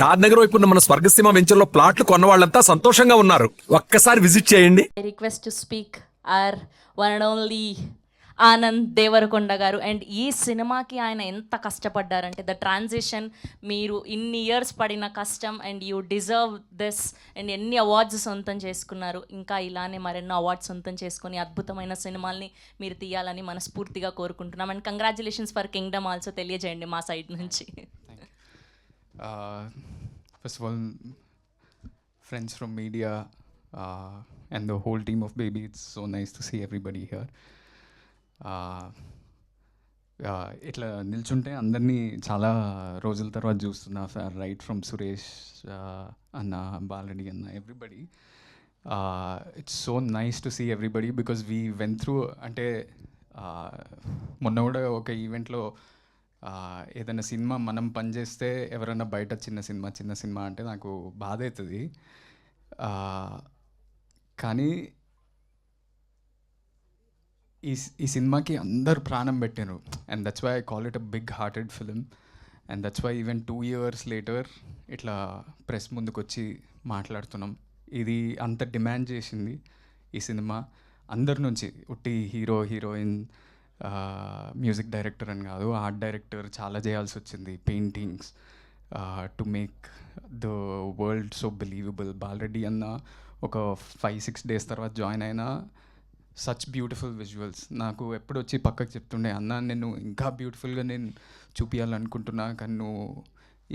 షాద్ నగర్ వైపు ఉన్న మన స్వర్గసీమ వెంచర్లో ప్లాట్లు కొన్న వాళ్ళంతా సంతోషంగా ఉన్నారు. ఒక్కసారి విజిట్ చేయండి. I request to speak our one and only Anand Devarakonda గారు. అండ్ ఈ సినిమాకి ఆయన ఎంత కష్టపడ్డారంటే ద ట్రాన్సిషన్, మీరు ఇన్ని ఇయర్స్ పడిన కష్టం and you deserve this. And ఎన్ని అవార్డ్స్ సొంతం చేసుకున్నారు, ఇంకా ఇలానే మరెన్నో అవార్డ్స్ సొంతం చేసుకొని అద్భుతమైన సినిమాల్ని మీరు తీయాలని మనస్ఫూర్తిగా కోరుకుంటున్నాం. And congratulations for Kingdom also తెలియజేయండి మా సైడ్ నుంచి. First of all, friends from media and the whole team of Baby, it's so nice to see everybody here. ఇట్లా నిల్చుంటే అందరినీ చాలా రోజుల తర్వాత చూస్తున్నా, రైట్ ఫ్రమ్ సురేష్ అన్న, బాలరెడ్డి అన్న, everybody. It's so nice to see everybody because we went through. అంటే మొన్న కూడా ఒక ఈవెంట్లో ఏదైనా సినిమా మనం పనిచేస్తే ఎవరైనా బయట చిన్న సినిమా అంటే నాకు బాధ అవుతుంది. కానీ ఈ సినిమాకి అందరు ప్రాణం పెట్టారు. And that's why I call it a big hearted film. And that's why even 2 years later ఇట్లా ప్రెస్ ముందుకు వచ్చి మాట్లాడుతున్నాం. ఇది అంత డిమాండ్ చేసింది ఈ సినిమా అందరి నుంచి. ఉట్టి హీరో, హీరోయిన్, మ్యూజిక్ డైరెక్టర్ అని కాదు, ఆర్ట్ డైరెక్టర్ చాలా చేయాల్సి వచ్చింది. Paintings to make the world so believable. Bala Reddy అన్న ఒక 5-6 days తర్వాత జాయిన్ అయినా సచ్ బ్యూటిఫుల్ విజువల్స్. నాకు ఎప్పుడు వచ్చి పక్కకు చెప్తుండే, అన్న నేను ఇంకా బ్యూటిఫుల్గా నేను చూపించాలనుకుంటున్నా, కానీ నువ్వు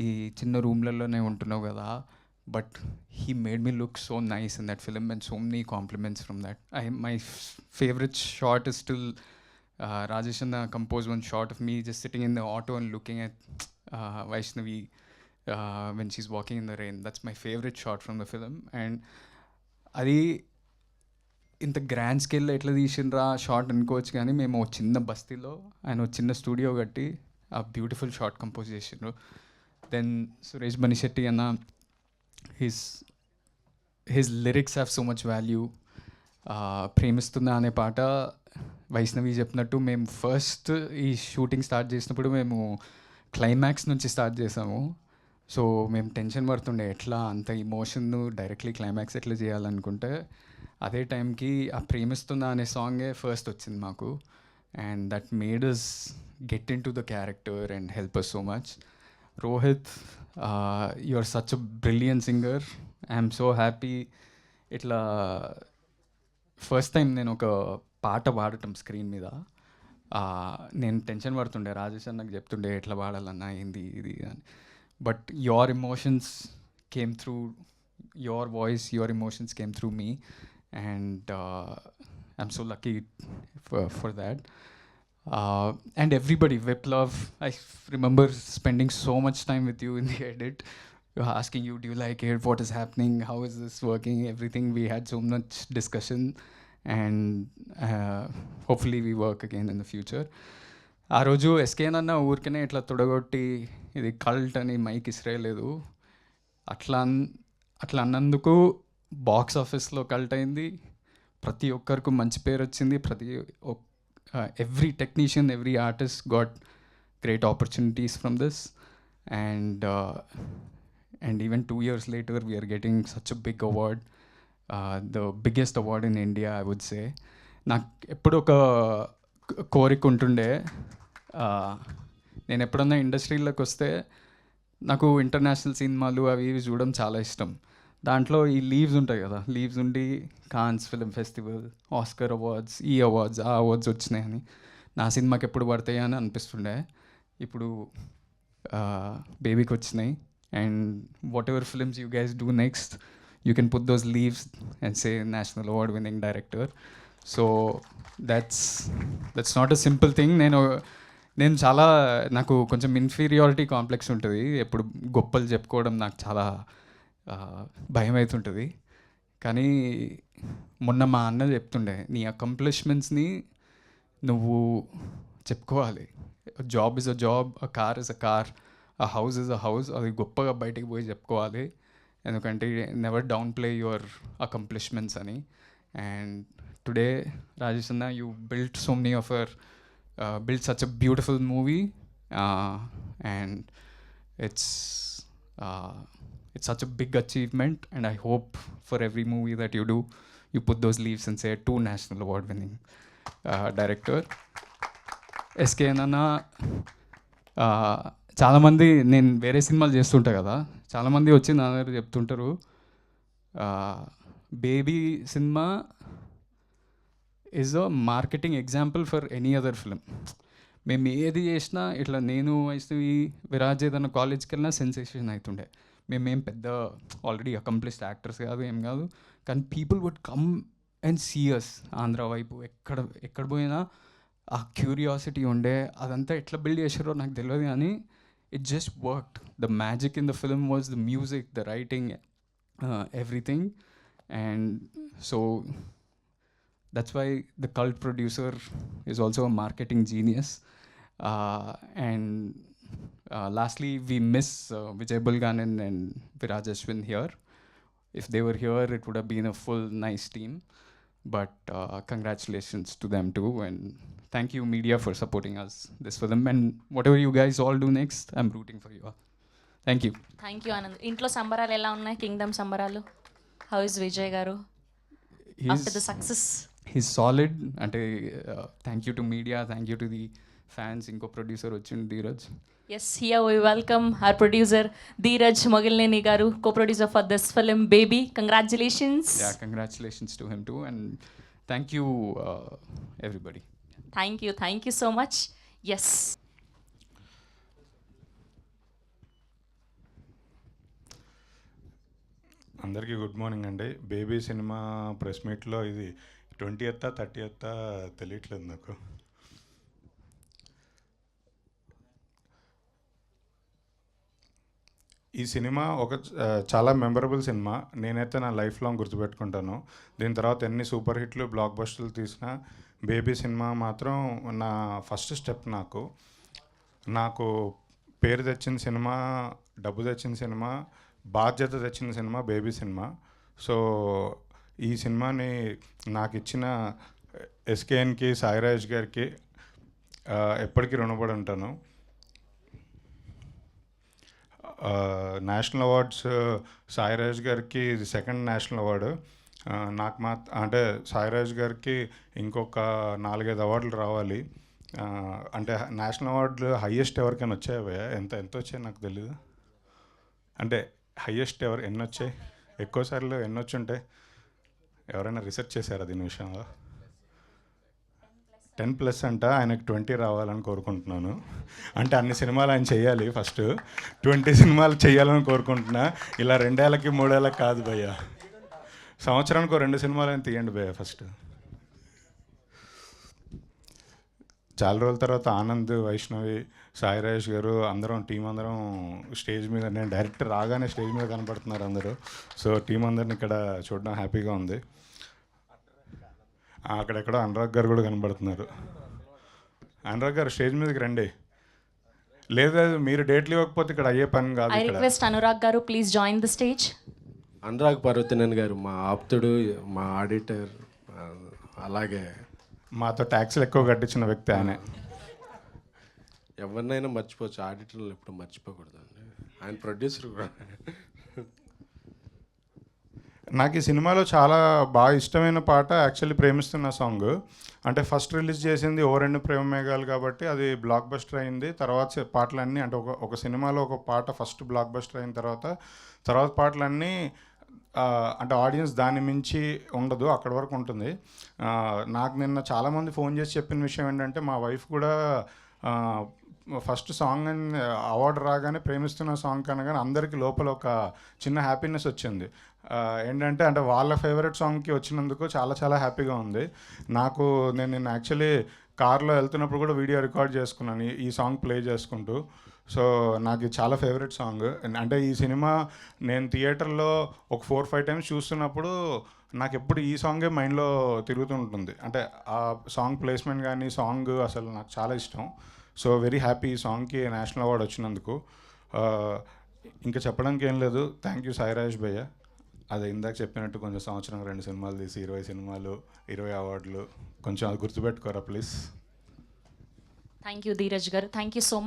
ఈ చిన్న రూమ్లలోనే ఉంటున్నావు కదా. But he made me look so nice in that film and so many compliments from that. My favourite shot is still Rajesh Anna composed one shot of me just sitting in the auto and looking at Vaishnavi when she's walking in the rain. That's my favorite shot from the film. And అది ఇంత grand స్కేల్లో ఎట్లా తీసిండ్రా short అనుకోవచ్చు, కానీ మేము చిన్న బస్తీలో ఆయన చిన్న స్టూడియో కట్టి ఆ బ్యూటిఫుల్ షార్ట్ కంపోజ్ చేసిండ్రు. దెన్ సురేష్ బనిశెట్టి అన్న, his lyrics have so much value. ప్రేమిస్తుందా అనే పాట వైష్ణవి చెప్పినట్టు మేము ఫస్ట్ ఈ షూటింగ్ స్టార్ట్ చేసినప్పుడు మేము క్లైమాక్స్ నుంచి స్టార్ట్ చేసాము. సో మేము టెన్షన్ పడుతుండే ఎట్లా అంత ఇమోషన్ను డైరెక్ట్లీ క్లైమాక్స్ ఎట్లా చేయాలనుకుంటే, అదే టైంకి ఆ ప్రేమిస్తుందా అనే సాంగే ఫస్ట్ వచ్చింది మాకు. And that made us get in to the character and help us so much. Rohit, you are such a brilliant singer. I'm so happy. ఇట్లా ఫస్ట్ టైం నేను ఒక పాట పాడటం స్క్రీన్ మీద. నేను టెన్షన్ పడుతుండే, రాజేష్ అన్నకు చెప్తుండే ఎట్లా పాడాలన్నా ఏంది ఇది అని. But your emotions came through, your voice, your emotions came through me. And I'm so lucky for that. And everybody, Viplav, I remember spending so much time with you in the edit. Asking you, do you like it? What is happening? How is this working? Everything. We had so much discussion. And hopefully we work again in the future. ఆ రోజు ఎస్కేన్ అన్న ఊరికనే ఇట్లా తొడగొట్టి ఇది cult అని mic ఇస్రేయలేదు. అట్లా అన్నందుకు box ఆఫీస్లో కల్ట్ అయింది. ప్రతి ఒక్కరికి మంచి పేరు వచ్చింది. Every technician, every artist got great opportunities from this. And even 2 years later we are getting such a big award, the biggest award in India, I would say. నాకు ఎప్పుడు ఒక కోరిక ఉంటుండే, నేను ఎప్పుడన్నా ఇండస్ట్రీలోకి వస్తే నాకు ఇంటర్నేషనల్ సినిమాలు అవి ఇవి చూడడం చాలా ఇష్టం. దాంట్లో ఈ లీవ్స్ ఉంటాయి కదా, లీవ్స్ ఉండి Cannes film festival, Oscar awards, ఈ అవార్డ్స్, ఆ అవార్డ్స్ వచ్చినాయని నా సినిమాకి ఎప్పుడు పడతాయి అని అనిపిస్తుండే. ఇప్పుడు బేబీకి వచ్చినాయి. And whatever films you guys do next, you can put those leaves and say national award winning director. So that's not a simple thing. నేను చాలా, నాకు కొంచెం ఇన్ఫీరియారిటీ కాంప్లెక్స్ ఉంటుంది. ఎప్పుడు గొప్పలు చెప్పుకోవడం నాకు చాలా భయం అవుతుంటుంది. కానీ మొన్న మా అన్న చెప్తుండే, నీ అకంప్లిష్మెంట్స్ని నువ్వు చెప్పుకోవాలి. Job is a job, a car is a car, a house is a house. అది గొప్పగా బయటికి పోయి చెప్పుకోవాలి. ఎందుకంటే never down play your accomplishments అని. అండ్ టుడే రాజేష్ అన్న, you built so many of our, built such a beautiful movie. And It's such a big achievement, and I hope for every movie that you do, you put those leaves and say to national award winning director. SKN అన్న, చాలామంది నేను వేరే సినిమాలు చేస్తుంటా కదా, చాలామంది వచ్చి నా దగ్గర చెప్తుంటారు baby cinema is a marketing example for any other film. మేము ఏది చేసినా ఇట్లా నేను వైష్ణవి విరాజ్ ఏదైనా కాలేజ్కి వెళ్ళినా సెన్సేషన్ అవుతుండే. మేమేం పెద్ద ఆల్రెడీ అకంప్లిష్డ్ యాక్టర్స్ కాదు, ఏం కాదు, కానీ people would come and see us. Andhra వైపు ఎక్కడ పోయినా ఆ క్యూరియాసిటీ ఉండే. అదంతా ఎట్లా బిల్డ్ చేసారో నాకు తెలియదు, కానీ it just worked. The magic in the film was the music, the writing, everything. And so that's why the cult producer is also a marketing genius. And lastly, we miss Vijay Bulganan and Viraj Ashwin here. If they were here, it would have been a full nice team. But congratulations to them too, and thank you media for supporting us this film. And whatever you guys all do next, I'm rooting for you all. Thank you. Thank you Anand. ఇంట్లో సంబరాలు ఎలా ఉన్నాయి? Kingdom సంబరాలు. How is Vijay garu after the success? He's solid. అంటే thank you to media, thank you to the fans. ఇంకో producer వచ్చింది Dheeraj. Yes, here we welcome our producer Dheeraj Mogilineni garu, co producer for this film Baby. Congratulations. Yeah, congratulations to him too, and thank you everybody. Thank you so much. Yes, అందరికీ good morning అండి. Baby సినిమా press మీట్లో ఇది 20th 30th తెలియట్లేదు నాకు. ఈ cinema చాలా memorable cinema. నేనైతే నా లైఫ్ లాంగ్ గుర్తుపెట్టుకుంటాను. దీని తర్వాత ఎన్ని సూపర్ హిట్లు, బ్లాక్ బస్టర్లు తీసినా బేబీ సినిమా మాత్రం నా ఫస్ట్ స్టెప్. నాకు పేరు తెచ్చిన సినిమా, డబ్బు తెచ్చిన సినిమా, బాధ్యత తెచ్చిన సినిమా బేబీ సినిమా. సో ఈ సినిమాని నాకు ఇచ్చిన ఎస్కేఎన్కి, సాయిరాజ్ గారికి ఎప్పటికీ రుణపడి ఉంటాను. నేషనల్ అవార్డ్స్ సాయిరాజ్ గారికి ఇది సెకండ్ నేషనల్ అవార్డు. నాకు అంటే సాయిరాజ్ గారికి ఇంకొక 4-5 అవార్డులు రావాలి. అంటే నేషనల్ అవార్డులు హయ్యెస్ట్ ఎవరికైనా వచ్చాయా? ఎంత వచ్చాయి నాకు తెలీదు. అంటే హయ్యెస్ట్ ఎన్ని వచ్చాయి? ఎక్కువసార్లు ఎన్ని వచ్చి ఉంటాయి? ఎవరైనా రీసెర్చ్ చేశారా దీని విషయంలో? 10+ అంట. ఆయనకు 20 రావాలని కోరుకుంటున్నాను. అంటే అన్ని సినిమాలు ఆయన చేయాలి, ఫస్ట్ 20 సినిమాలు చేయాలని కోరుకుంటున్నా. ఇలా 2 ఏళ్ళకి 3 ఏళ్ళకి కాదు భయ్య, సంవత్సరానికి 2 సినిమాలు అని తీయండి భయ్య ఫస్ట్. చాలా రోజుల తర్వాత ఆనంద్, వైష్ణవి, సాయిరాజ్ గారు అందరం టీం అందరం స్టేజ్ మీద, నేను డైరెక్టర్ రాగానే స్టేజ్ మీద కనపడుతున్నారు అందరూ. సో టీం అందరిని ఇక్కడ చూడడం హ్యాపీగా ఉంది. అక్కడెక్కడో అనురాగ్ గారు కూడా కనబడుతున్నారు. అనురాగ్ గారు స్టేజ్ మీదకి రండి. లేదా మీరు డేట్లు ఇవ్వకపోతే ఇక్కడ అయ్యే పని కాదు. I request Anurag garu please join the stage. Anurag Parvathanan garu మా ఆప్తుడు, మా ఆడిటర్, అలాగే మాతో ట్యాక్స్లు ఎక్కువ కట్టించిన వ్యక్తి ఆయన. ఎవరినైనా మర్చిపోవచ్చు, ఆడిటర్లు ఎప్పుడు మర్చిపోకూడదండి. ఆయన ప్రొడ్యూసర్ కూడా. నాకు ఈ సినిమాలో చాలా బాగా ఇష్టమైన పాట యాక్చువల్లీ ప్రేమిస్తున్న సాంగ్. అంటే ఫస్ట్ రిలీజ్ చేసింది ఓ రెండు ప్రేమ మేఘాలు కాబట్టి అది బ్లాక్ బస్టర్ అయింది. తర్వాత పాటలన్నీ అంటే ఒక సినిమాలో ఒక పాట ఫస్ట్ బ్లాక్ బస్టర్ అయిన తర్వాత పాటలన్నీ అంటే ఆడియన్స్ దాన్ని మించి ఉండదు, అక్కడి వరకు ఉంటుంది. నాకు నిన్న చాలామంది ఫోన్ చేసి చెప్పిన విషయం ఏంటంటే మా వైఫ్ కూడా ఫస్ట్ సాంగ్ అని అవార్డు రాగానే ప్రేమిస్తున్న సాంగ్ కనగానే అందరికీ లోపల ఒక చిన్న హ్యాపీనెస్ వచ్చింది. ఏంటంటే అంటే వాళ్ళ ఫేవరెట్ సాంగ్కి వచ్చినందుకు చాలా చాలా హ్యాపీగా ఉంది నాకు. నేను యాక్చువల్లీ కార్లో వెళ్తున్నప్పుడు కూడా వీడియో రికార్డ్ చేసుకున్నాను ఈ సాంగ్ ప్లే చేసుకుంటూ. సో నాకు ఇది చాలా ఫేవరెట్ సాంగ్. అంటే ఈ సినిమా నేను థియేటర్లో ఒక 4-5 టైమ్స్ చూస్తున్నప్పుడు నాకు ఎప్పుడు ఈ సాంగే మైండ్లో తిరుగుతుంటుంది. అంటే ఆ సాంగ్ ప్లేస్మెంట్ కానీ సాంగ్ అసలు నాకు చాలా ఇష్టం. సో వెరీ హ్యాపీ ఈ సాంగ్కి నేషనల్ అవార్డు వచ్చినందుకు. ఇంకా చెప్పడానికి ఏం లేదు. థ్యాంక్ యూ సాయిరాజ్ భయ్య. అదే ఇందాక చెప్పినట్టు కొంచెం సంవత్సరం 2 సినిమాలు తీసి 20 సినిమాలు 20 అవార్డులు కొంచెం అది గుర్తుపెట్టుకోరా ప్లీజ్. థ్యాంక్ యూ ధీరజ్ గారు, థ్యాంక్ యూ సో మచ్.